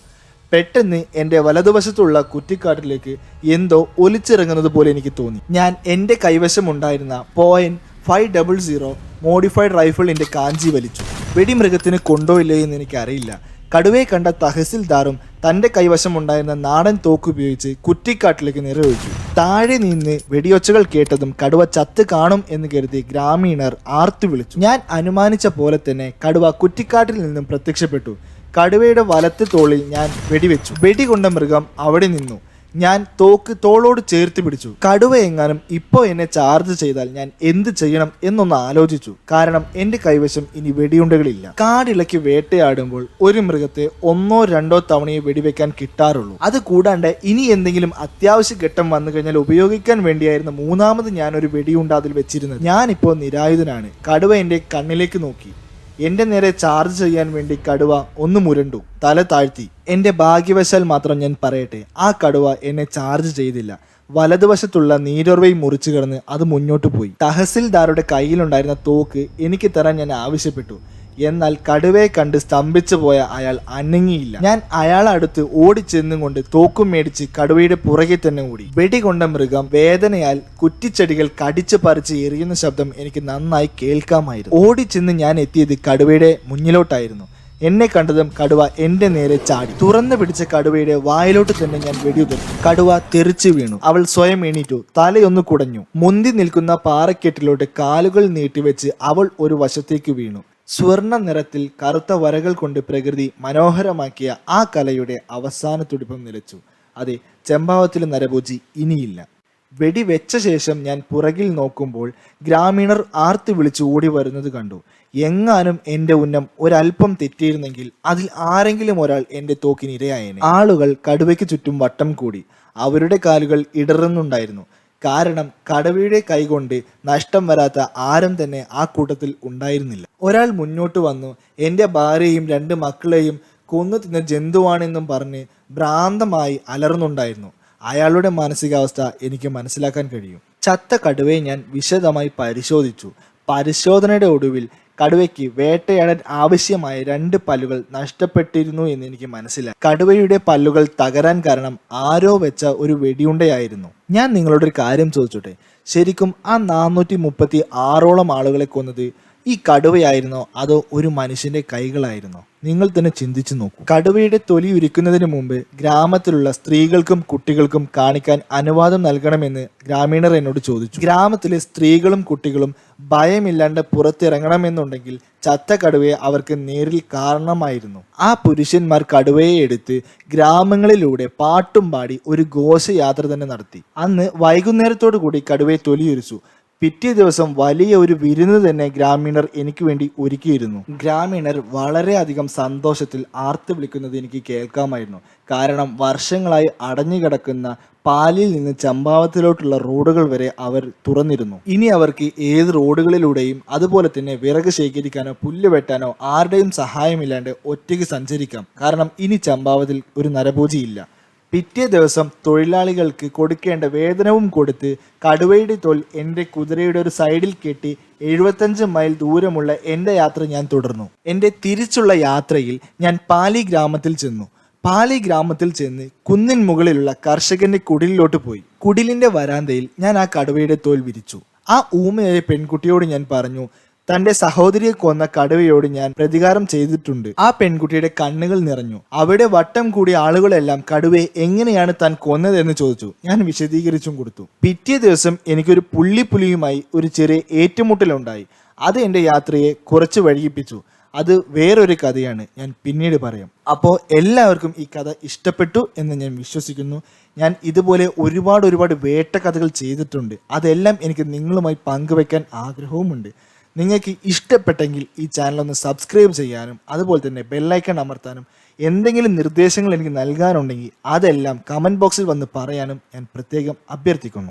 പെട്ടെന്ന് എൻ്റെ വലതുവശത്തുള്ള കുറ്റിക്കാട്ടിലേക്ക് എന്തോ ഒലിച്ചിറങ്ങുന്നത് പോലെ എനിക്ക് തോന്നി. ഞാൻ എൻ്റെ കൈവശമുണ്ടായിരുന്ന .500 മോഡിഫൈഡ് റൈഫിളിൻ്റെ കാഞ്ചി വലിച്ചു. വെടിമൃഗത്തിന് കൊണ്ടോ ഇല്ലേ എന്ന് എനിക്കറിയില്ല. കടുവയെ കണ്ട തഹസിൽദാറും തൻ്റെ കൈവശമുണ്ടായിരുന്ന നാടൻ തോക്ക് ഉപയോഗിച്ച് കുറ്റിക്കാട്ടിലേക്ക് നിറയൊഴിച്ചു. താഴെ നിന്ന് വെടിയൊച്ചകൾ കേട്ടതും കടുവ ചത്ത് കാണും എന്ന് കരുതി ഗ്രാമീണർ ആർത്തു വിളിച്ചു. ഞാൻ അനുമാനിച്ച പോലെ തന്നെ കടുവ കുറ്റിക്കാട്ടിൽ നിന്നും പ്രത്യക്ഷപ്പെട്ടു. കടുവയുടെ വലത്ത് തോളിൽ ഞാൻ വെടിവെച്ചു. വെടികൊണ്ട മൃഗം അവിടെ നിന്നു. ഞാൻ തോക്ക് തോളോട് ചേർത്ത് പിടിച്ചു. കടുവ എങ്ങാനും ഇപ്പോൾ എന്നെ ചാർജ് ചെയ്താൽ ഞാൻ എന്ത് ചെയ്യണം എന്നൊന്ന് ആലോചിച്ചു. കാരണം എൻ്റെ കൈവശം ഇനി വെടിയുണ്ടകളില്ല. കാടിളക്കി വേട്ടയാടുമ്പോൾ ഒരു മൃഗത്തെ 1-2 തവണയെ വെടിവെക്കാൻ കിട്ടാറുള്ളൂ. അത് കൂടാണ്ട് ഇനി എന്തെങ്കിലും അത്യാവശ്യ ഘട്ടം വന്നു കഴിഞ്ഞാൽ ഉപയോഗിക്കാൻ വേണ്ടിയായിരുന്നു 3ാമത് ഞാനൊരു വെടിയുണ്ട അതിൽ വെച്ചിരുന്നത്. ഞാനിപ്പോൾ നിരായുധനാണ്. കടുവ എൻ്റെ കണ്ണിലേക്ക് നോക്കി. എൻ്റെ നേരെ ചാർജ് ചെയ്യാൻ വേണ്ടി കടുവ ഒന്ന് മുരണ്ടു, തല താഴ്ത്തി. എൻ്റെ ഭാഗ്യവശാൽ മാത്രം ഞാൻ പറയട്ടെ, ആ കടുവ എന്നെ ചാർജ് ചെയ്തില്ല. വലതുവശത്തുള്ള നീരുറവയും മുറിച്ചു കിടന്ന് അത് മുന്നോട്ട് പോയി. തഹസിൽദാരുടെ കയ്യിലുണ്ടായിരുന്ന തോക്ക് എനിക്ക് തരാൻ ഞാൻ ആവശ്യപ്പെട്ടു. എന്നാൽ കടുവയെ കണ്ട് സ്തംഭിച്ചു പോയ അയാൾ അനങ്ങിയില്ല. ഞാൻ അയാളെ അടുത്ത് ഓടിച്ചെന്നും കൊണ്ട് തോക്കും മേടിച്ച് കടുവയുടെ പുറകെ തന്നെ ഓടി. വെടികൊണ്ട മൃഗം വേദനയാൽ കുറ്റിച്ചെടികൾ കടിച്ചു പറിച്ച് എറിയുന്ന ശബ്ദം എനിക്ക് നന്നായി കേൾക്കാമായിരുന്നു. ഓടിച്ചെന്ന് ഞാൻ എത്തിയത് കടുവയുടെ മുന്നിലോട്ടായിരുന്നു. എന്നെ കണ്ടതും കടുവ എൻ്റെ നേരെ ചാടി. തുറന്നു പിടിച്ച കടുവയുടെ വായിലോട്ട് തന്നെ ഞാൻ വെടിയുതിർത്തു. കടുവ തെറിച്ചു വീണു. അവൾ സ്വയം എണീറ്റു. തലയൊന്ന് കുടഞ്ഞു. മുന്തി നിൽക്കുന്ന പാറക്കെട്ടിലോട്ട് കാലുകൾ നീട്ടിവെച്ച് അവൾ ഒരു വശത്തേക്ക് വീണു. സ്വർണ്ണ നിറത്തിൽ കറുത്ത വരകൾ കൊണ്ട് പ്രകൃതി മനോഹരമാക്കിയ ആ കലയുടെ അവസാന തുടിപ്പം നിലച്ചു. അതെ, ചെമ്പാവത്തിലെ നരഭോജി ഇനിയില്ല. വെടിവെച്ച ശേഷം ഞാൻ പുറകിൽ നോക്കുമ്പോൾ ഗ്രാമീണർ ആർത്ത് വിളിച്ച് ഓടി വരുന്നത് കണ്ടു. എങ്ങാനും എൻ്റെ ഉന്നം ഒരല്പം തെറ്റിയിരുന്നെങ്കിൽ അതിൽ ആരെങ്കിലും ഒരാൾ എൻ്റെ തോക്കിനിരയായേനെ. ആളുകൾ കടുവയ്ക്ക് ചുറ്റും വട്ടം കൂടി. അവരുടെ കാലുകൾ ഇടറുന്നുണ്ടായിരുന്നു. കാരണം കടുവയുടെ കൈകൊണ്ട് നഷ്ടം വരാത്ത ആരും തന്നെ ആ കൂട്ടത്തിൽ ഉണ്ടായിരുന്നില്ല. ഒരാൾ മുന്നോട്ട് വന്നു എൻ്റെ ഭാര്യയെയും 2 മക്കളെയും കൊന്നു തിന്ന ജന്തുവാണെന്നും പറഞ്ഞ് ഭ്രാന്തമായി അലർന്നുണ്ടായിരുന്നു. അയാളുടെ മാനസികാവസ്ഥ എനിക്ക് മനസ്സിലാക്കാൻ കഴിയും. ചത്ത കടുവയെ ഞാൻ വിശദമായി പരിശോധിച്ചു. പരിശോധനയുടെ ഒടുവിൽ കടുവയ്ക്ക് വേട്ടയാടാൻ ആവശ്യമായ 2 പല്ലുകൾ നഷ്ടപ്പെട്ടിരുന്നു എന്ന് എനിക്ക് മനസ്സിലായി. കടുവയുടെ പല്ലുകൾ തകരാൻ കാരണം ആരോ വെച്ച ഒരു വെടിയുണ്ടയായിരുന്നു. ഞാൻ നിങ്ങളോടൊരു കാര്യം ചോദിച്ചോട്ടെ, ശരിക്കും ആ 436ഓളം ആളുകളെ കൊന്നത് ഈ കടുവയായിരുന്നോ അതോ ഒരു മനുഷ്യന്റെ കൈകളായിരുന്നോ? നിങ്ങൾ തന്നെ ചിന്തിച്ചു നോക്കൂ. കടുവയുടെ തൊലി ഉരിക്കുന്നതിന് മുമ്പ് ഗ്രാമത്തിലുള്ള സ്ത്രീകൾക്കും കുട്ടികൾക്കും കാണിക്കാൻ അനുവാദം നൽകണമെന്ന് ഗ്രാമീണർ എന്നോട് ചോദിച്ചു. ഗ്രാമത്തിലെ സ്ത്രീകളും കുട്ടികളും ഭയമില്ലാണ്ട് പുറത്തിറങ്ങണമെന്നുണ്ടെങ്കിൽ ചത്ത കടുവയെ അവർക്ക് നേരിൽ കാണണമായിരുന്നു. ആ പുരുഷന്മാർ കടുവയെ എടുത്ത് ഗ്രാമങ്ങളിലൂടെ പാട്ടും പാടി ഒരു ഘോഷയാത്ര തന്നെ നടത്തി. അന്ന് വൈകുന്നേരത്തോടു കൂടി കടുവയെ തൊലിയുരിച്ചു. പിറ്റേ ദിവസം വലിയ ഒരു വിരുന്ന് തന്നെ ഗ്രാമീണർ എനിക്ക് വേണ്ടി ഒരുക്കിയിരുന്നു. ഗ്രാമീണർ വളരെയധികം സന്തോഷത്തിൽ ആർത്ത് വിളിക്കുന്നത് എനിക്ക് കേൾക്കാമായിരുന്നു. കാരണം വർഷങ്ങളായി അടഞ്ഞു കിടക്കുന്ന പാലിൽ നിന്ന് ചമ്പാവത്തിലോട്ടുള്ള റോഡുകൾ വരെ അവർ തുറന്നിരുന്നു. ഇനി അവർക്ക് ഏത് റോഡുകളിലൂടെയും അതുപോലെ തന്നെ വിറക് ശേഖരിക്കാനോ പുല്ല് വെട്ടാനോ ആരുടെയും സഹായമില്ലാണ്ട് ഒറ്റയ്ക്ക് സഞ്ചരിക്കാം. കാരണം ഇനി ചമ്പാവത്തിൽ ഒരു നരഭോജിയില്ല. പിറ്റേ ദിവസം തൊഴിലാളികൾക്ക് കൊടുക്കേണ്ട വേതനവും കൊടുത്ത് കടുവയുടെ തോൽ എൻ്റെ കുതിരയുടെ ഒരു സൈഡിൽ കെട്ടി 75 മൈൽ ദൂരമുള്ള എൻ്റെ യാത്ര ഞാൻ തുടർന്നു. എൻ്റെ തിരിച്ചുള്ള യാത്രയിൽ ഞാൻ പാലി ഗ്രാമത്തിൽ ചെന്നു. പാലി ഗ്രാമത്തിൽ ചെന്ന് കുന്നിൻ മുകളിലുള്ള കർഷകന്റെ കുടിലിലോട്ട് പോയി. കുടിലിന്റെ വരാന്തയിൽ ഞാൻ ആ കടുവയുടെ തോൽ വിരിച്ചു. ആ ഊമയായ പെൺകുട്ടിയോട് ഞാൻ പറഞ്ഞു, തന്റെ സഹോദരിയെ കൊന്ന കടുവയോട് ഞാൻ പ്രതികാരം ചെയ്തിട്ടുണ്ട്. ആ പെൺകുട്ടിയുടെ കണ്ണുകൾ നിറഞ്ഞു. അവിടെ വട്ടം കൂടിയ ആളുകളെല്ലാം കടുവയെ എങ്ങനെയാണ് താൻ കൊന്നതെന്ന് ചോദിച്ചു. ഞാൻ വിശദീകരിച്ചും കൊടുത്തു. പിറ്റേ ദിവസം എനിക്കൊരു പുള്ളിപ്പുലിയുമായി ഒരു ചെറിയ ഏറ്റുമുട്ടലുണ്ടായി. അത് എൻ്റെ യാത്രയെ കുറച്ച് വൈകിപ്പിച്ചു. അത് വേറൊരു കഥയാണ്, ഞാൻ പിന്നീട് പറയാം. അപ്പോൾ എല്ലാവർക്കും ഈ കഥ ഇഷ്ടപ്പെട്ടു എന്ന് ഞാൻ വിശ്വസിക്കുന്നു. ഞാൻ ഇതുപോലെ ഒരുപാട് വേട്ടക്കഥകൾ ചെയ്തിട്ടുണ്ട്. അതെല്ലാം എനിക്ക് നിങ്ങളുമായി പങ്കുവെക്കാൻ ആഗ്രഹവുമുണ്ട്. നിങ്ങൾക്ക് ഇഷ്ടപ്പെട്ടെങ്കിൽ ഈ ചാനൽ ഒന്ന് സബ്സ്ക്രൈബ് ചെയ്യാനും അതുപോലെ തന്നെ ബെല്ലൈക്കൺ അമർത്താനും എന്തെങ്കിലും നിർദ്ദേശങ്ങൾ എനിക്ക് നൽകാനുണ്ടെങ്കിൽ അതെല്ലാം കമൻറ്റ് ബോക്സിൽ വന്ന് പറയാനും ഞാൻ പ്രത്യേകം അഭ്യർത്ഥിക്കുന്നു.